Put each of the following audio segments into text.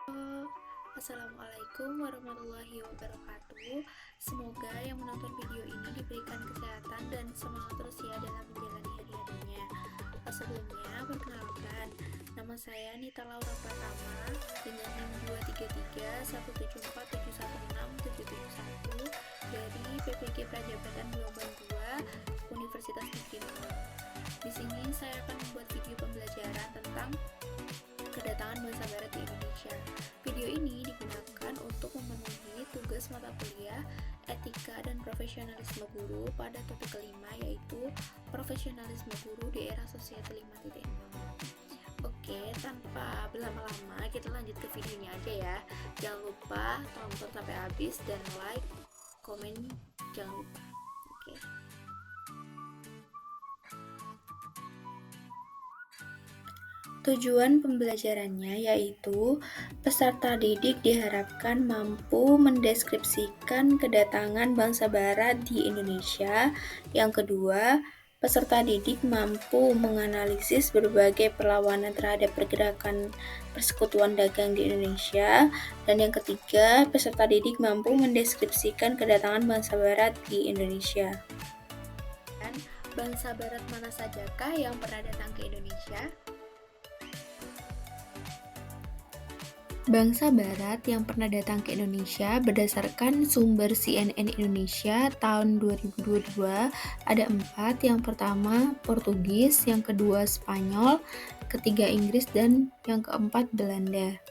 Assalamualaikum warahmatullahi wabarakatuh. Semoga yang menonton video ini diberikan kesehatan dan semangat terus ya dalam menjalani hari-harinya. Sebelumnya, perkenalkan, nama saya Nita Laura Pratama dengan NIM 2331747167771 dari PPG Prajabatan Gelombang 2 Universitas Negeri Malang. Di sini saya akan membuat video pembelajaran tentang kedatangan bangsa barat di Indonesia. Video ini digunakan untuk memenuhi tugas mata kuliah Etika dan Profesionalisme Guru pada topik kelima, yaitu Profesionalisme Guru di Era Sosial 5.0. Oke, tanpa berlama-lama kita lanjut ke videonya aja ya. Jangan lupa tonton sampai habis dan like, komen, jangan lupa. Oke. Tujuan pembelajarannya yaitu peserta didik diharapkan mampu mendeskripsikan kedatangan bangsa barat di Indonesia. Yang kedua, peserta didik mampu menganalisis berbagai perlawanan terhadap pergerakan persekutuan dagang di Indonesia. Dan yang ketiga, peserta didik mampu mendeskripsikan kedatangan bangsa barat di Indonesia. Dan bangsa barat mana sajakah yang pernah datang ke Indonesia? Bangsa Barat yang pernah datang ke Indonesia berdasarkan sumber CNN Indonesia tahun 2022 ada 4. Yang pertama Portugis, yang kedua Spanyol, ketiga Inggris, dan yang keempat Belanda.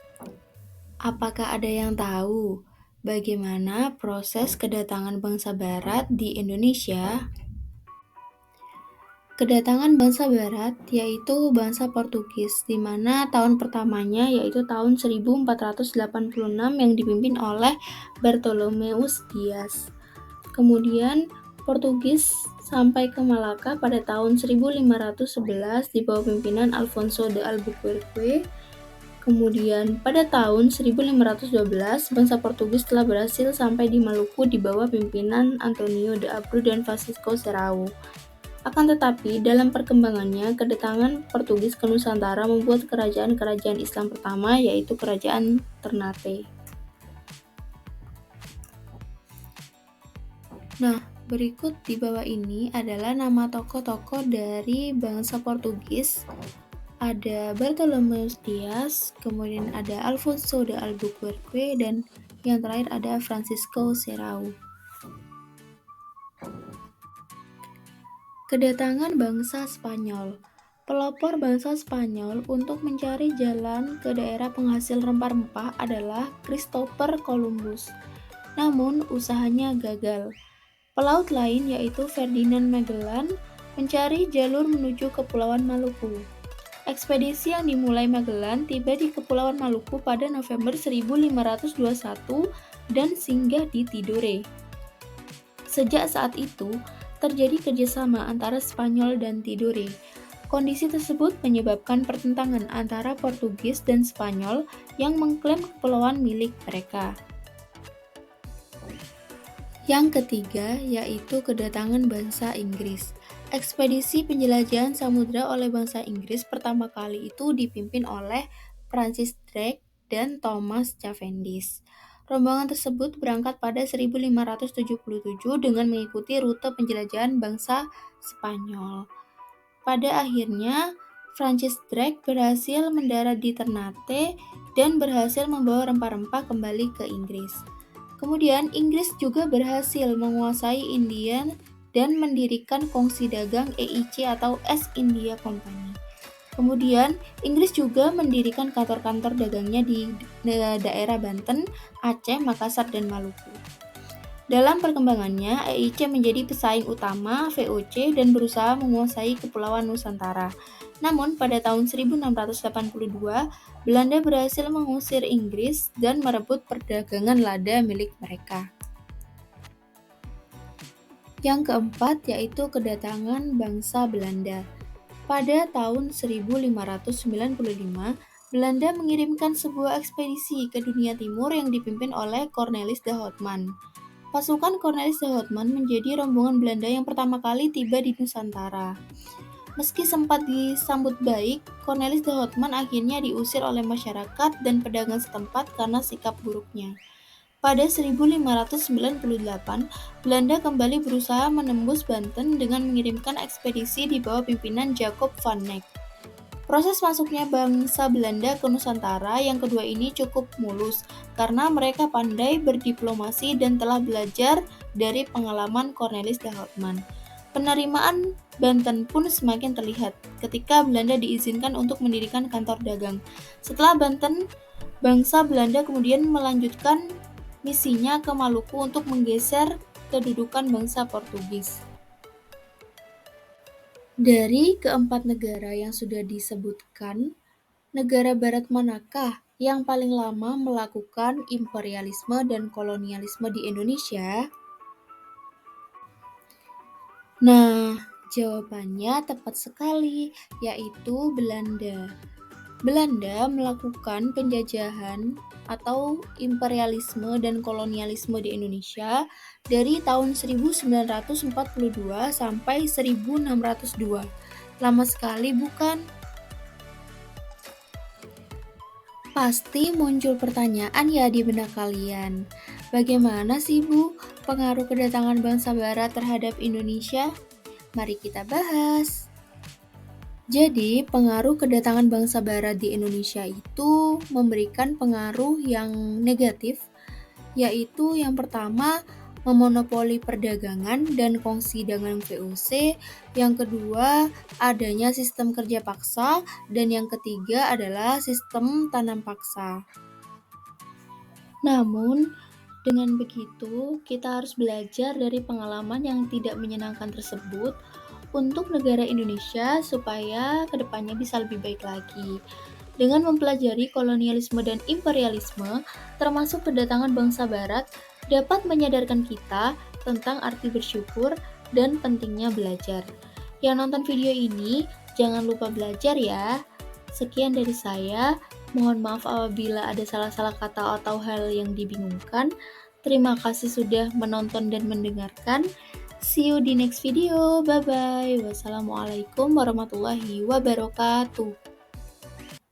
Apakah ada yang tahu bagaimana proses kedatangan bangsa Barat di Indonesia? Kedatangan bangsa Barat yaitu bangsa Portugis, di mana tahun pertamanya yaitu tahun 1486 yang dipimpin oleh Bartolomeus Dias. Kemudian Portugis sampai ke Malaka pada tahun 1511 di bawah pimpinan Alfonso de Albuquerque. Kemudian pada tahun 1512 bangsa Portugis telah berhasil sampai di Maluku di bawah pimpinan Antonio de Abreu dan Francisco Serrao. Akan tetapi, dalam perkembangannya, kedatangan Portugis ke Nusantara membuat kerajaan-kerajaan Islam pertama, yaitu Kerajaan Ternate. Nah, berikut di bawah ini adalah nama tokoh-tokoh dari bangsa Portugis. Ada Bartolomeus Dias, kemudian ada Alfonso de Albuquerque, dan yang terakhir ada Francisco Serrao. Kedatangan bangsa Spanyol. Pelopor bangsa Spanyol untuk mencari jalan ke daerah penghasil rempah-rempah adalah Christopher Columbus. Namun, usahanya gagal. Pelaut lain yaitu Ferdinand Magellan mencari jalur menuju Kepulauan Maluku. Ekspedisi yang dimulai Magellan tiba di Kepulauan Maluku pada November 1521 dan singgah di Tidore. Sejak saat itu, terjadi kerjasama antara Spanyol dan Tidore. Kondisi tersebut menyebabkan pertentangan antara Portugis dan Spanyol yang mengklaim kepulauan milik mereka. Yang ketiga yaitu kedatangan bangsa Inggris. Ekspedisi penjelajahan samudra oleh bangsa Inggris pertama kali itu dipimpin oleh Francis Drake dan Thomas Cavendish. Rombongan tersebut berangkat pada 1577 dengan mengikuti rute penjelajahan bangsa Spanyol. Pada akhirnya, Francis Drake berhasil mendarat di Ternate dan berhasil membawa rempah-rempah kembali ke Inggris. Kemudian, Inggris juga berhasil menguasai India dan mendirikan kongsi dagang EIC atau East India Company. Kemudian, Inggris juga mendirikan kantor-kantor dagangnya di daerah Banten, Aceh, Makassar, dan Maluku. Dalam perkembangannya, EIC menjadi pesaing utama VOC dan berusaha menguasai Kepulauan Nusantara. Namun, pada tahun 1682, Belanda berhasil mengusir Inggris dan merebut perdagangan lada milik mereka. Yang keempat yaitu kedatangan bangsa Belanda. Pada tahun 1595, Belanda mengirimkan sebuah ekspedisi ke dunia timur yang dipimpin oleh Cornelis de Houtman. Pasukan Cornelis de Houtman menjadi rombongan Belanda yang pertama kali tiba di Nusantara. Meski sempat disambut baik, Cornelis de Houtman akhirnya diusir oleh masyarakat dan pedagang setempat karena sikap buruknya. Pada 1598, Belanda kembali berusaha menembus Banten dengan mengirimkan ekspedisi di bawah pimpinan Jacob van Eyck. Proses masuknya bangsa Belanda ke Nusantara yang kedua ini cukup mulus karena mereka pandai berdiplomasi dan telah belajar dari pengalaman Cornelis de Houtman. Penerimaan Banten pun semakin terlihat ketika Belanda diizinkan untuk mendirikan kantor dagang. Setelah Banten, bangsa Belanda kemudian melanjutkan misinya ke Maluku untuk menggeser kedudukan bangsa Portugis. Dari keempat negara yang sudah disebutkan, negara barat manakah yang paling lama melakukan imperialisme dan kolonialisme di Indonesia? Nah, jawabannya tepat sekali, yaitu Belanda. Belanda melakukan penjajahan atau imperialisme dan kolonialisme di Indonesia dari tahun 1942 sampai 1602. Lama sekali bukan? Pasti muncul pertanyaan ya di benak kalian. Bagaimana sih Bu pengaruh kedatangan bangsa barat terhadap Indonesia? Mari kita bahas. Jadi, pengaruh kedatangan bangsa barat di Indonesia itu memberikan pengaruh yang negatif, yaitu yang pertama, memonopoli perdagangan dan kongsi dagang VOC, yang kedua, adanya sistem kerja paksa, dan yang ketiga adalah sistem tanam paksa. Namun, dengan begitu, kita harus belajar dari pengalaman yang tidak menyenangkan tersebut untuk negara Indonesia supaya kedepannya bisa lebih baik lagi. Dengan mempelajari kolonialisme dan imperialisme, termasuk kedatangan bangsa barat, dapat menyadarkan kita tentang arti bersyukur dan pentingnya belajar. Yang nonton video ini, jangan lupa belajar ya. Sekian dari saya, mohon maaf apabila ada salah-salah kata atau hal yang dibingungkan. Terima kasih sudah menonton dan mendengarkan. See you di next video. Bye-bye. Wassalamualaikum warahmatullahi wabarakatuh.